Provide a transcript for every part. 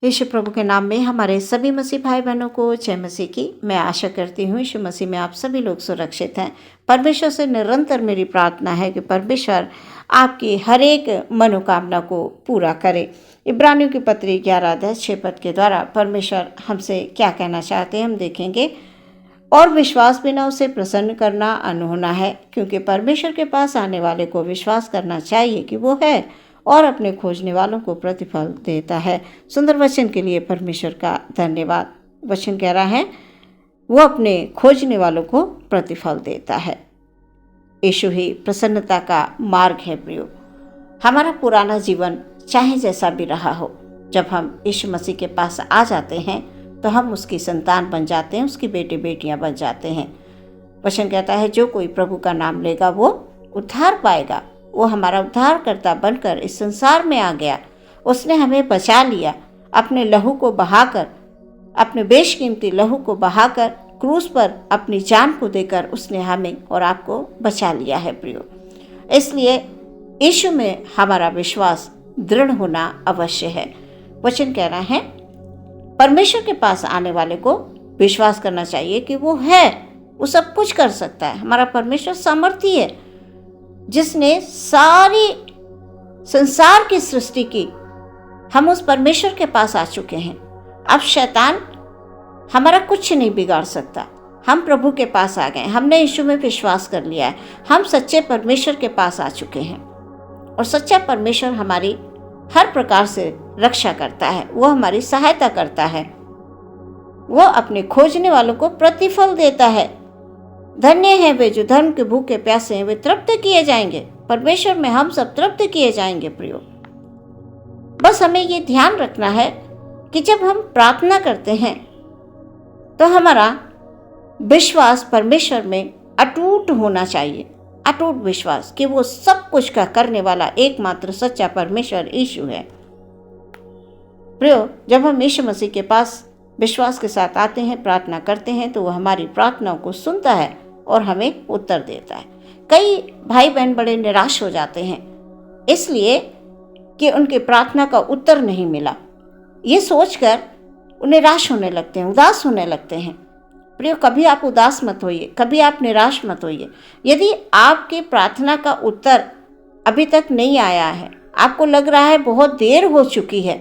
यीशु प्रभु के नाम में हमारे सभी मसीह भाई बहनों को जय मसीह की। मैं आशा करती हूँ यीशु मसीह में आप सभी लोग सुरक्षित हैं। परमेश्वर से निरंतर मेरी प्रार्थना है कि परमेश्वर आपकी हर एक मनोकामना को पूरा करे। इब्रानियों की पत्री 11:6 के द्वारा परमेश्वर हमसे क्या कहना चाहते हैं हम देखेंगे। और विश्वास बिना उसे प्रसन्न करना अनहोना है, क्योंकि परमेश्वर के पास आने वाले को विश्वास करना चाहिए कि वो है और अपने खोजने वालों को प्रतिफल देता है। सुंदर वचन के लिए परमेश्वर का धन्यवाद। वचन कह रहा है वो अपने खोजने वालों को प्रतिफल देता है। यीशु ही प्रसन्नता का मार्ग है। प्रियो, हमारा पुराना जीवन चाहे जैसा भी रहा हो, जब हम यीशु मसीह के पास आ जाते हैं तो हम उसकी संतान बन जाते हैं, उसकी बेटे बेटियां बन जाते हैं। वचन कहता है जो कोई प्रभु का नाम लेगा वो उद्धार पाएगा। वो हमारा उद्धारकर्ता बनकर इस संसार में आ गया। उसने हमें बचा लिया, अपने लहू को बहाकर, अपने बेशकीमती लहू को बहाकर क्रूस पर अपनी जान को देकर उसने हमें और आपको बचा लिया है। प्रियो, इसलिए यीशु में हमारा विश्वास दृढ़ होना अवश्य है। वचन कह रहा है परमेश्वर के पास आने वाले को विश्वास करना चाहिए कि वो है, वो सब कुछ कर सकता है। हमारा परमेश्वर सामर्थी है, जिसने सारी संसार की सृष्टि की। हम उस परमेश्वर के पास आ चुके हैं। अब शैतान हमारा कुछ नहीं बिगाड़ सकता। हम प्रभु के पास आ गए, हमने यीशु में विश्वास कर लिया है। हम सच्चे परमेश्वर के पास आ चुके हैं और सच्चा परमेश्वर हमारी हर प्रकार से रक्षा करता है, वो हमारी सहायता करता है, वो अपने खोजने वालों को प्रतिफल देता है। धन्य है वे जो धर्म के भूखे प्यासे हैं, वे तृप्त किए जाएंगे। परमेश्वर में हम सब तृप्त किए जाएंगे। प्रियो, बस हमें ये ध्यान रखना है कि जब हम प्रार्थना करते हैं तो हमारा विश्वास परमेश्वर में अटूट होना चाहिए। अटूट विश्वास कि वो सब कुछ का करने वाला एकमात्र सच्चा परमेश्वर यीशु है। प्रियो, जब हम यीशु मसीह के पास विश्वास के साथ आते हैं, प्रार्थना करते हैं, तो वो हमारी प्रार्थनाओं को सुनता है और हमें उत्तर देता है। कई भाई बहन बड़े निराश हो जाते हैं इसलिए कि उनकी प्रार्थना का उत्तर नहीं मिला। ये सोचकर निराश होने लगते हैं, उदास होने लगते हैं। प्रियो, कभी आप उदास मत होइए, कभी आप निराश मत होइए। यदि आपकी प्रार्थना का उत्तर अभी तक नहीं आया है, आपको लग रहा है बहुत देर हो चुकी है,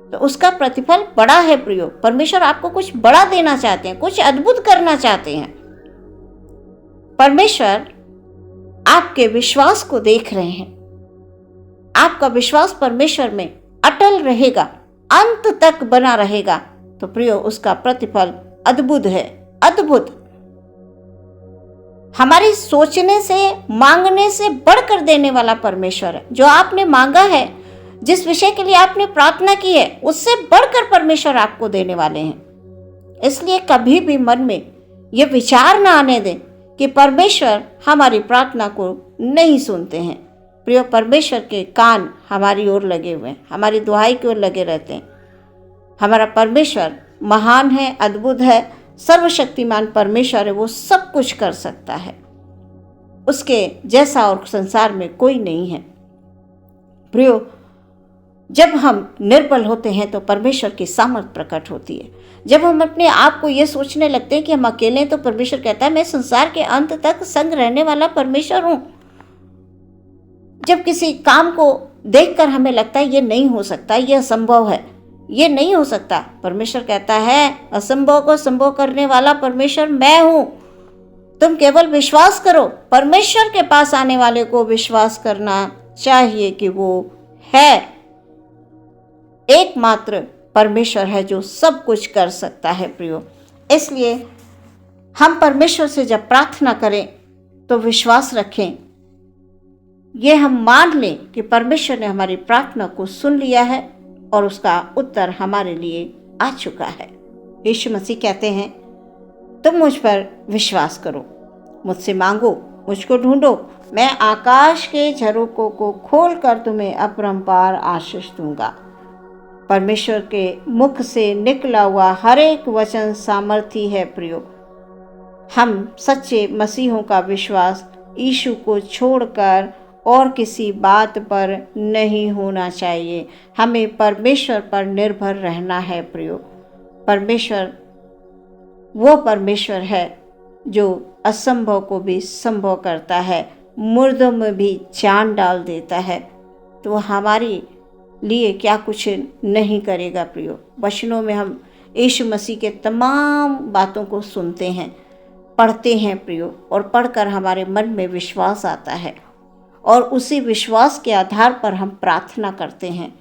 तो उसका प्रतिफल बड़ा है। प्रियो, परमेश्वर आपको कुछ बड़ा देना चाहते हैं, कुछ अद्भुत करना चाहते हैं। परमेश्वर आपके विश्वास को देख रहे हैं। आपका विश्वास परमेश्वर में अटल रहेगा, अंत तक बना रहेगा, तो प्रियो उसका प्रतिफल अद्भुत है। अद्भुत, हमारी सोचने से मांगने से बढ़कर देने वाला परमेश्वर है। जो आपने मांगा है, जिस विषय के लिए आपने प्रार्थना की है, उससे बढ़कर परमेश्वर आपको देने वाले हैं। इसलिए कभी भी मन में यह विचार ना आने दें कि परमेश्वर हमारी प्रार्थना को नहीं सुनते हैं। प्रिय, परमेश्वर के कान हमारी ओर लगे हुए हैं, हमारी दुहाई की ओर लगे रहते हैं। हमारा परमेश्वर महान है, अद्भुत है, सर्वशक्तिमान परमेश्वर है। वो सब कुछ कर सकता है, उसके जैसा और संसार में कोई नहीं है। प्रियो, जब हम निर्बल होते हैं तो परमेश्वर की सामर्थ प्रकट होती है। जब हम अपने आप को ये सोचने लगते हैं कि हम अकेले हैं, तो परमेश्वर कहता है मैं संसार के अंत तक संग रहने वाला परमेश्वर हूं। जब किसी काम को देखकर हमें लगता है ये नहीं हो सकता, ये असंभव है, ये नहीं हो सकता, परमेश्वर कहता है असंभव को संभव करने वाला परमेश्वर मैं हूं। तुम केवल विश्वास करो। परमेश्वर के पास आने वाले को विश्वास करना चाहिए कि वो है, एकमात्र परमेश्वर है जो सब कुछ कर सकता है। प्रियो, इसलिए हम परमेश्वर से जब प्रार्थना करें तो विश्वास रखें, ये हम मान लें कि परमेश्वर ने हमारी प्रार्थना को सुन लिया है और उसका उत्तर हमारे लिए आ चुका है। यीशु मसीह कहते हैं तुम मुझ पर विश्वास करो, मुझसे मांगो, मुझको ढूंढो, मैं आकाश के झरोकों को खोल कर तुम्हें अपरंपार आशीष दूंगा। परमेश्वर के मुख से निकला हुआ हर एक वचन सामर्थी है। प्रियो, हम सच्चे मसीहों का विश्वास यीशु को छोड़कर और किसी बात पर नहीं होना चाहिए। हमें परमेश्वर पर निर्भर रहना है प्रियो। परमेश्वर वो परमेश्वर है जो असंभव को भी संभव करता है, मुर्दों में भी जान डाल देता है। तो हमारे लिए क्या कुछ नहीं करेगा प्रियो। वचनों में हम यीशु मसीह के तमाम बातों को सुनते हैं, पढ़ते हैं प्रियो, और पढ़कर हमारे मन में विश्वास आता है, और उसी विश्वास के आधार पर हम प्रार्थना करते हैं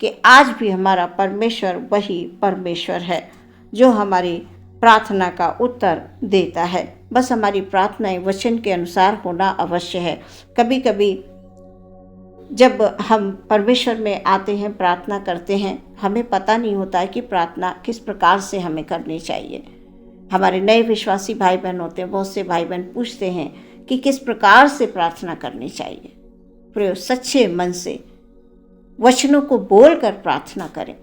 कि आज भी हमारा परमेश्वर वही परमेश्वर है जो हमारी प्रार्थना का उत्तर देता है। बस हमारी प्रार्थनाएं वचन के अनुसार होना अवश्य है। कभी कभी जब हम परमेश्वर में आते हैं, प्रार्थना करते हैं, हमें पता नहीं होता है कि प्रार्थना किस प्रकार से हमें करनी चाहिए। हमारे नए विश्वासी भाई बहन होते हैं, बहुत से भाई बहन पूछते हैं कि किस प्रकार से प्रार्थना करनी चाहिए। प्रियो, सच्चे मन से वचनों को बोलकर प्रार्थना करें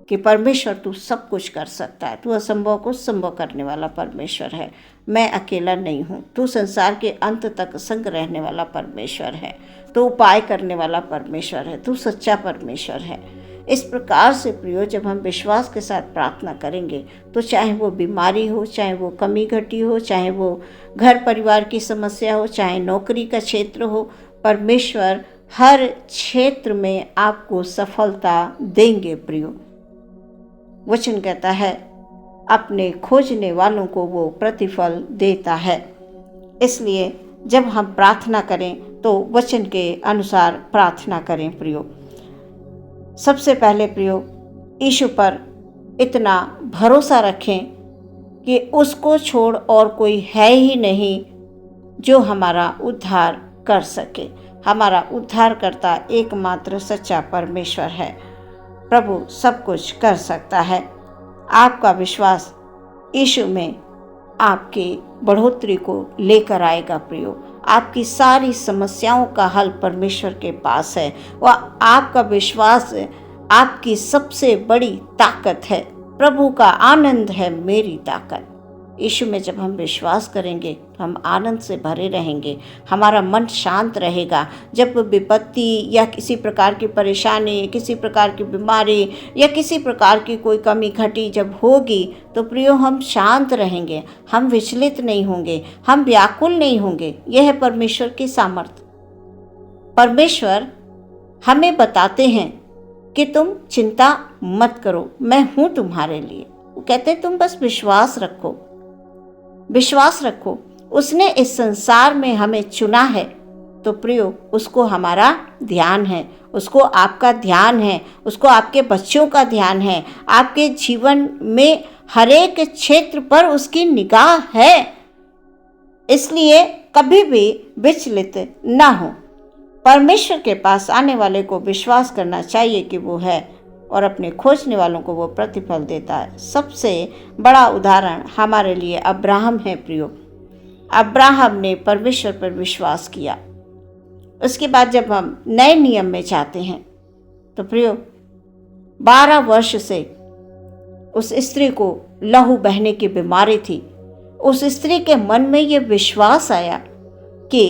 कि परमेश्वर तू सब कुछ कर सकता है, तू असंभव को संभव करने वाला परमेश्वर है। मैं अकेला नहीं हूँ, तू संसार के अंत तक संग रहने वाला परमेश्वर है, तू उपाय करने वाला परमेश्वर है, तू सच्चा परमेश्वर है। इस प्रकार से प्रियो, जब हम विश्वास के साथ प्रार्थना करेंगे तो चाहे वो बीमारी हो, चाहे वो कमी घटी हो, चाहे वो घर परिवार की समस्या हो, चाहे नौकरी का क्षेत्र हो, परमेश्वर हर क्षेत्र में आपको सफलता देंगे प्रियो। वचन कहता है अपने खोजने वालों को वो प्रतिफल देता है। इसलिए जब हम प्रार्थना करें तो वचन के अनुसार प्रार्थना करें प्रियो। सबसे पहले प्रियो, यीशु पर इतना भरोसा रखें कि उसको छोड़ और कोई है ही नहीं जो हमारा उद्धार कर सके। हमारा उद्धारकर्ता एकमात्र सच्चा परमेश्वर है। प्रभु सब कुछ कर सकता है। आपका विश्वास यीशु में आपकी बढ़ोतरी को लेकर आएगा प्रियो। आपकी सारी समस्याओं का हल परमेश्वर के पास है। वह आपका विश्वास आपकी सबसे बड़ी ताकत है। प्रभु का आनंद है मेरी ताकत। यीशु में जब हम विश्वास करेंगे हम आनंद से भरे रहेंगे, हमारा मन शांत रहेगा। जब विपत्ति या किसी प्रकार की परेशानी, किसी प्रकार की बीमारी या किसी प्रकार की कोई कमी घटी जब होगी तो प्रियो हम शांत रहेंगे, हम विचलित नहीं होंगे, हम व्याकुल नहीं होंगे। यह है परमेश्वर की सामर्थ्य। परमेश्वर हमें बताते हैं कि तुम चिंता मत करो, मैं हूँ तुम्हारे लिए। वो कहते हैं तुम बस विश्वास रखो, विश्वास रखो। उसने इस संसार में हमें चुना है तो प्रियो उसको हमारा ध्यान है, उसको आपका ध्यान है, उसको आपके बच्चों का ध्यान है। आपके जीवन में हर एक क्षेत्र पर उसकी निगाह है। इसलिए कभी भी विचलित ना हो। परमेश्वर के पास आने वाले को विश्वास करना चाहिए कि वो है, और अपने खोजने वालों को वो प्रतिफल देता है। सबसे बड़ा उदाहरण हमारे लिए अब्राहम है प्रियो। अब्राहम ने परमेश्वर पर विश्वास किया। उसके बाद जब हम नए नियम में जाते हैं तो प्रियो 12 वर्ष से उस स्त्री को लहू बहने की बीमारी थी। उस स्त्री के मन में ये विश्वास आया कि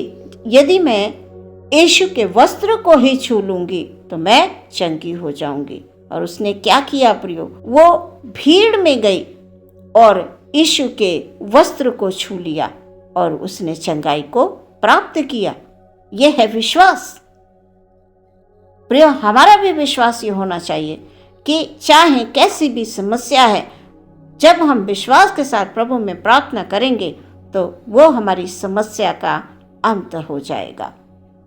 यदि मैं यीशु के वस्त्र को ही छू लूंगी तो मैं चंगी हो जाऊंगी। और उसने क्या किया प्रियो, वो भीड़ में गई और यीशु के वस्त्र को छू लिया और उसने चंगाई को प्राप्त किया। यह है विश्वास। प्रियो, हमारा भी विश्वास ये होना चाहिए कि चाहे कैसी भी समस्या है, जब हम विश्वास के साथ प्रभु में प्रार्थना करेंगे तो वो हमारी समस्या का अंत हो जाएगा।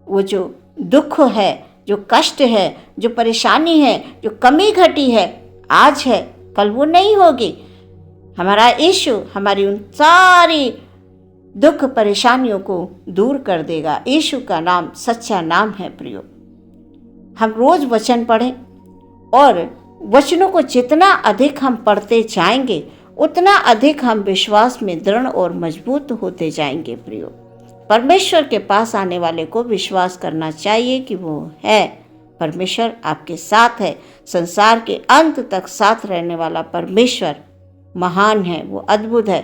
वो जो दुख है, जो कष्ट है, जो परेशानी है, जो कमी घटी है, आज है, कल वो नहीं होगी। हमारा यीशु हमारी उन सारी दुख परेशानियों को दूर कर देगा। यीशु का नाम सच्चा नाम है प्रियो। हम रोज वचन पढ़ें और वचनों को जितना अधिक हम पढ़ते जाएंगे उतना अधिक हम विश्वास में दृढ़ और मजबूत होते जाएंगे प्रियो। परमेश्वर के पास आने वाले को विश्वास करना चाहिए कि वो है। परमेश्वर आपके साथ है। संसार के अंत तक साथ रहने वाला परमेश्वर महान है, वो अद्भुत है।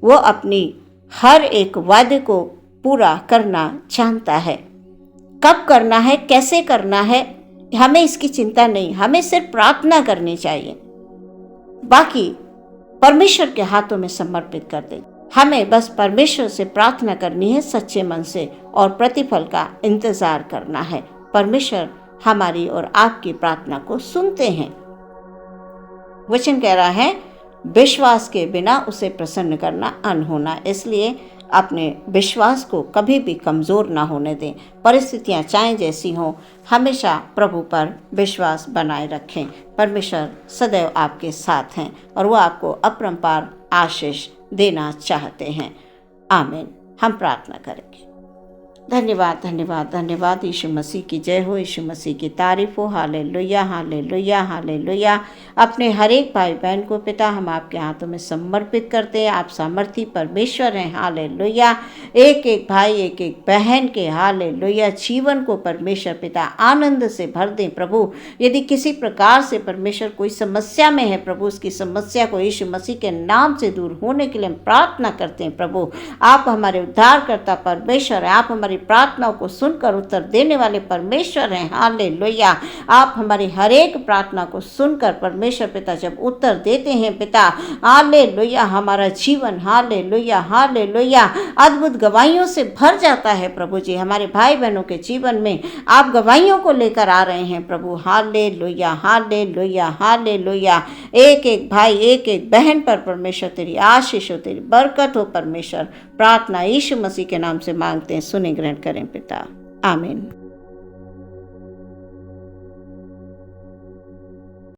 वो अपनी हर एक वादे को पूरा करना चाहता है। कब करना है, कैसे करना है, हमें इसकी चिंता नहीं, हमें सिर्फ प्रार्थना करनी चाहिए, बाकी परमेश्वर के हाथों में समर्पित कर दें। हमें बस परमेश्वर से प्रार्थना करनी है सच्चे मन से और प्रतिफल का इंतजार करना है। परमेश्वर हमारी और आपकी प्रार्थना को सुनते हैं। वचन कह रहा है विश्वास के बिना उसे प्रसन्न करना अनहोना। इसलिए अपने विश्वास को कभी भी कमज़ोर ना होने दें। परिस्थितियां चाहे जैसी हों, हमेशा प्रभु पर विश्वास बनाए रखें। परमेश्वर सदैव आपके साथ हैं और वो आपको अपरंपार आशीष देना चाहते हैं। आमीन। हम प्रार्थना करेंगे। धन्यवाद धन्यवाद धन्यवाद। यीशु मसीह की जय हो, यीशु मसीह की तारीफ हो। Hallelujah hallelujah hallelujah. अपने हर एक भाई बहन को पिता हम आपके हाथों में समर्पित करते हैं। आप सामर्थी परमेश्वर हैं। हालेलुया। एक एक भाई एक एक बहन के हालेलुया जीवन को परमेश्वर पिता आनंद से भर दें प्रभु। यदि किसी प्रकार से परमेश्वर कोई समस्या में है प्रभु, उसकी समस्या को यीशु मसीह के नाम से दूर होने के लिए हम प्रार्थना करते हैं प्रभु। आप हमारे उद्धारकर्ता परमेश्वर हैं। आप हमारी प्रार्थनाओं को सुनकर उत्तर देने वाले परमेश्वर हैं। हालेलुया। आप हमारी हर एक प्रार्थना को सुनकर परमेश्वर पिता जब उत्तर देते हैं पिता, हालेलुया, हमारा जीवन हालेलुया हालेलुया अद्भुत गवाहियों से भर जाता है प्रभु जी। हमारे भाई बहनों के जीवन में आप गवाहियों को लेकर आ रहे हैं प्रभु। Hallelujah hallelujah hallelujah. एक एक भाई एक एक बहन पर परमेश्वर तेरी आशीष हो, तेरी बरकत हो परमेश्वर। प्रार्थना यीशु मसीह के नाम से मांगते हैं, सुने ग्रहण करें पिता। आमीन।